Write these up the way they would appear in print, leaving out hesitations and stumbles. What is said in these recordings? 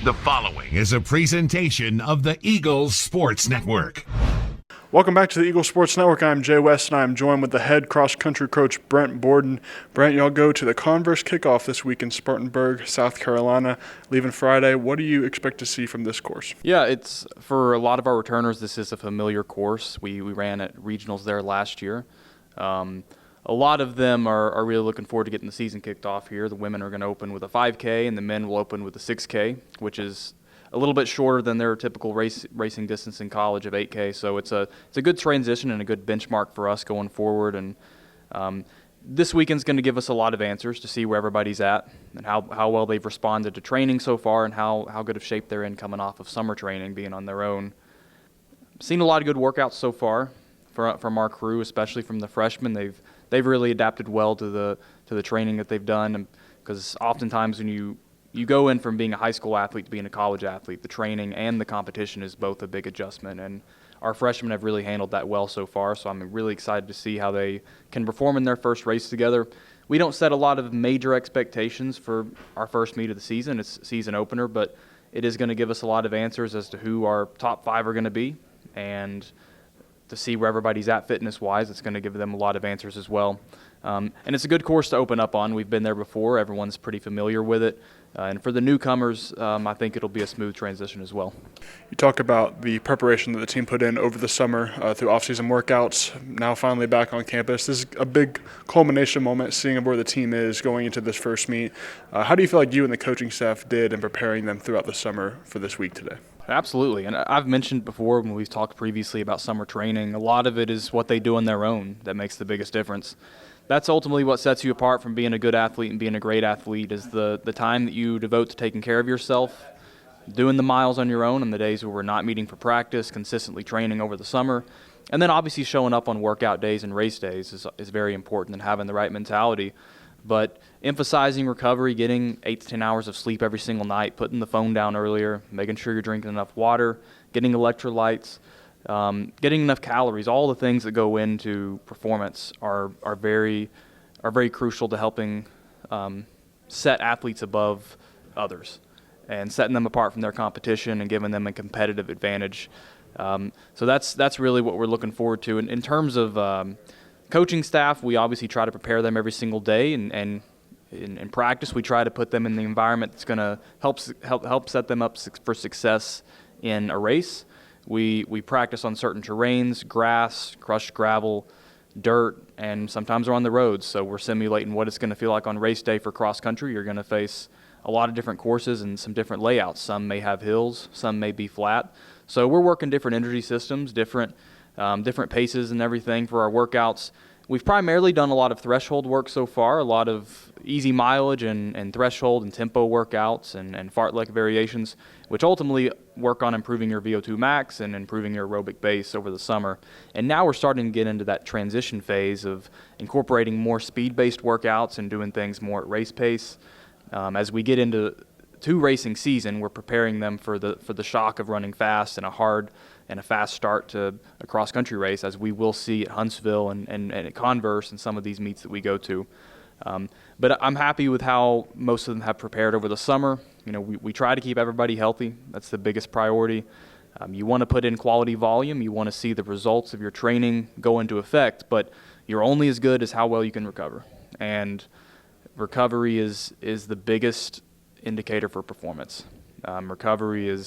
The following is a presentation of the Eagles Sports Network. Welcome back to the Eagles Sports Network. I'm Jay West, and I'm joined with the head cross-country coach, Brent Borden. Brent, y'all go to the Converse kickoff this week in Spartanburg, South Carolina, leaving Friday. What do you expect to see from this course? Yeah, it's for a lot of our returners, this is a familiar course. We ran at regionals there last year. A lot of them are really looking forward to getting the season kicked off here. The women are going to open with a 5K, and the men will open with a 6K, which is a little bit shorter than their typical racing distance in college of 8K. So it's a good transition and a good benchmark for us going forward. And this weekend's going to give us a lot of answers to see where everybody's at and how well they've responded to training so far and how good of shape they're in coming off of summer training, being on their own. Seen a lot of good workouts so far from our crew, especially from the freshmen. They've really adapted well to the training that they've done, because oftentimes when you go in from being a high school athlete to being a college athlete, the training and the competition is both a big adjustment, and our freshmen have really handled that well so far, so I'm really excited to see how they can perform in their first race together. We don't set a lot of major expectations for our first meet of the season. It's season opener, but it is going to give us a lot of answers as to who our top 5 are going to be, and to see where everybody's at fitness-wise. It's going to give them a lot of answers as well. And it's a good course to open up on. We've been there before. Everyone's pretty familiar with it. And for the newcomers, I think it'll be a smooth transition as well. You talk about the preparation that the team put in over the summer through off-season workouts, now finally back on campus. This is a big culmination moment, seeing where the team is going into this first meet. How do you feel like you and the coaching staff did in preparing them throughout the summer for this week today? Absolutely, and I've mentioned before when we've talked previously about summer training, a lot of it is what they do on their own that makes the biggest difference. That's ultimately what sets you apart from being a good athlete and being a great athlete, is the time that you devote to taking care of yourself, doing the miles on your own on the days where we're not meeting for practice, consistently training over the summer, and then obviously showing up on workout days and race days is very important, and having the right mentality. But emphasizing recovery, getting 8 to 10 hours of sleep every single night, putting the phone down earlier, making sure you're drinking enough water, getting electrolytes, getting enough calories, all the things that go into performance are very crucial to helping set athletes above others and setting them apart from their competition and giving them a competitive advantage. So that's really what we're looking forward to. In terms of coaching staff, we obviously try to prepare them every single day, and in practice we try to put them in the environment that's going to help set them up for success in a race. We practice on certain terrains: grass, crushed gravel, dirt, and sometimes we're on the roads. So we're simulating what it's going to feel like on race day for cross country. You're going to face a lot of different courses and some different layouts. Some may have hills, some may be flat. So we're working different energy systems, different paces and everything for our workouts. We've primarily done a lot of threshold work so far, a lot of easy mileage and threshold and tempo workouts and fartlek variations, which ultimately work on improving your VO2 max and improving your aerobic base over the summer. And now we're starting to get into that transition phase of incorporating more speed-based workouts and doing things more at race pace. As we get into racing season, we're preparing them for the shock of running fast and a fast start to a cross-country race, as we will see at Huntsville and at Converse and some of these meets that we go to. But I'm happy with how most of them have prepared over the summer. You know, we try to keep everybody healthy. That's the biggest priority. You want to put in quality volume. You want to see the results of your training go into effect, but you're only as good as how well you can recover. And recovery is the biggest indicator for performance. Recovery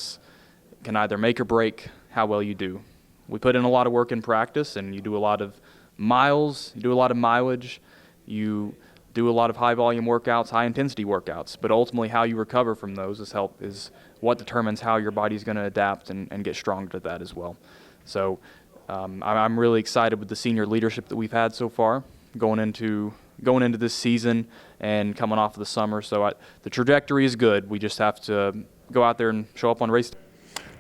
can either make or break how well you do. We put in a lot of work in practice, and you do a lot of miles, you do a lot of mileage, you do a lot of high volume workouts, high intensity workouts, but ultimately how you recover from those is what determines how your body's going to adapt and get stronger to that as well. So I'm really excited with the senior leadership that we've had so far going into this season and coming off of the summer. So the trajectory is good. We just have to go out there and show up on race day.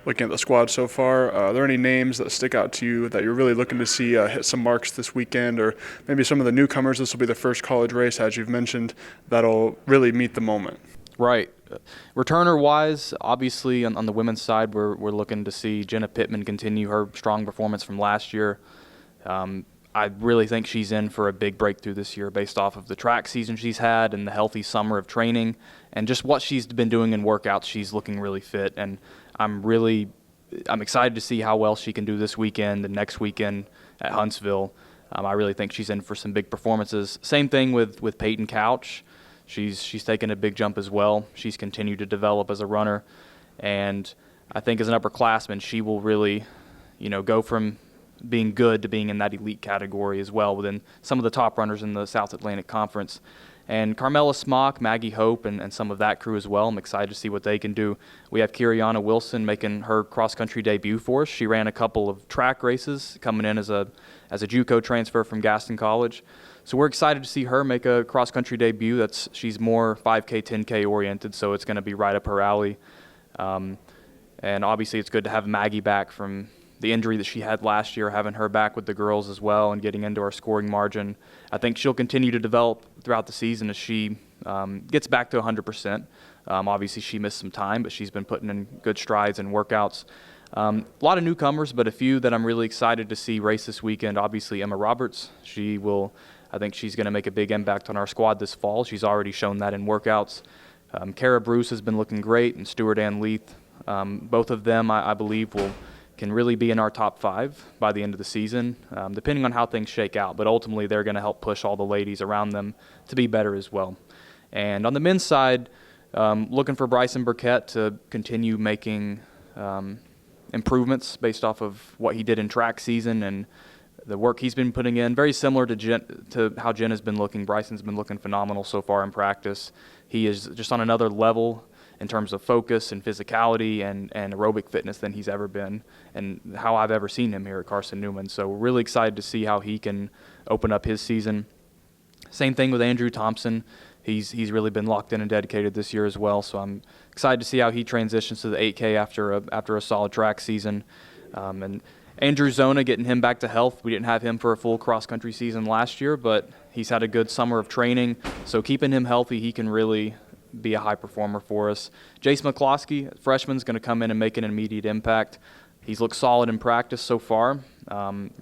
Looking at the squad so far, are there any names that stick out to you that you're really looking to see hit some marks this weekend, or maybe some of the newcomers? This will be the first college race, as you've mentioned, that'll really meet the moment. Right. Returner-wise, obviously on the women's side, we're looking to see Jenna Pittman continue her strong performance from last year. I really think she's in for a big breakthrough this year based off of the track season she's had and the healthy summer of training and just what she's been doing in workouts. She's looking really fit, and I'm excited to see how well she can do this weekend and next weekend at Huntsville. I really think she's in for some big performances. Same thing with Peyton Couch. She's taken a big jump as well. She's continued to develop as a runner, and I think as an upperclassman, she will really, go from being good to being in that elite category as well within some of the top runners in the South Atlantic Conference. And Carmela Smock, Maggie Hope, and some of that crew as well. I'm excited to see what they can do. We have Kiriana Wilson making her cross-country debut for us. She ran a couple of track races coming in as a JUCO transfer from Gaston College. So we're excited to see her make a cross-country debut. She's more 5K, 10K oriented, so it's going to be right up her alley. And obviously it's good to have Maggie back from the injury that she had last year, having her back with the girls as well and getting into our scoring margin. I think she'll continue to develop throughout the season as she gets back to 100%. Obviously she missed some time, but she's been putting in good strides and workouts. A lot of newcomers, but a few that I'm really excited to see race this weekend. Obviously Emma Roberts. I think she's going to make a big impact on our squad this fall. She's already shown that in workouts. Kara Bruce has been looking great, and Stuart Ann Leith. Both of them, I believe, can really be in our top 5 by the end of the season, depending on how things shake out. But ultimately, they're going to help push all the ladies around them to be better as well. And on the men's side, looking for Bryson Burkett to continue making improvements based off of what he did in track season and the work he's been putting in. Very similar to how Jen has been looking. Bryson's been looking phenomenal so far in practice. He is just on another level in terms of focus and physicality and aerobic fitness than he's ever been and how I've ever seen him here at Carson-Newman. So we're really excited to see how he can open up his season. Same thing with Andrew Thompson. He's really been locked in and dedicated this year as well. So I'm excited to see how he transitions to the 8K after a solid track season. And Andrew Zona, getting him back to health. We didn't have him for a full cross-country season last year, but he's had a good summer of training. So keeping him healthy, he can really be a high performer for us. Jace McCloskey, freshman, is going to come in and make an immediate impact. He's looked solid in practice so far.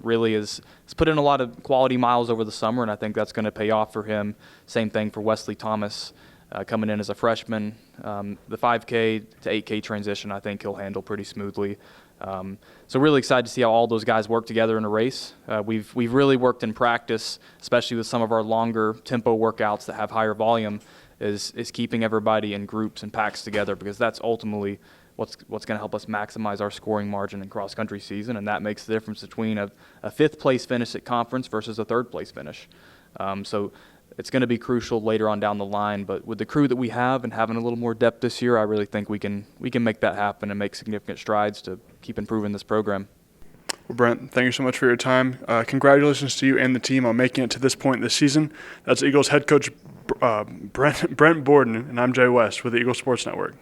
Really has put in a lot of quality miles over the summer, and I think that's going to pay off for him. Same thing for Wesley Thomas, coming in as a freshman. The 5K to 8K transition, I think he'll handle pretty smoothly. So really excited to see how all those guys work together in a race. We've really worked in practice, especially with some of our longer tempo workouts that have higher volume, is keeping everybody in groups and packs together, because that's ultimately what's going to help us maximize our scoring margin in cross-country season, and that makes the difference between a 5th place finish at conference versus a 3rd place finish. So it's going to be crucial later on down the line, but with the crew that we have and having a little more depth this year, I really think we can make that happen and make significant strides to keep improving this program. Well, Brent, thank you so much for your time. Congratulations to you and the team on making it to this point this season. That's Eagles head coach Brent Borden, and I'm Jay West with the Eagles Sports Network.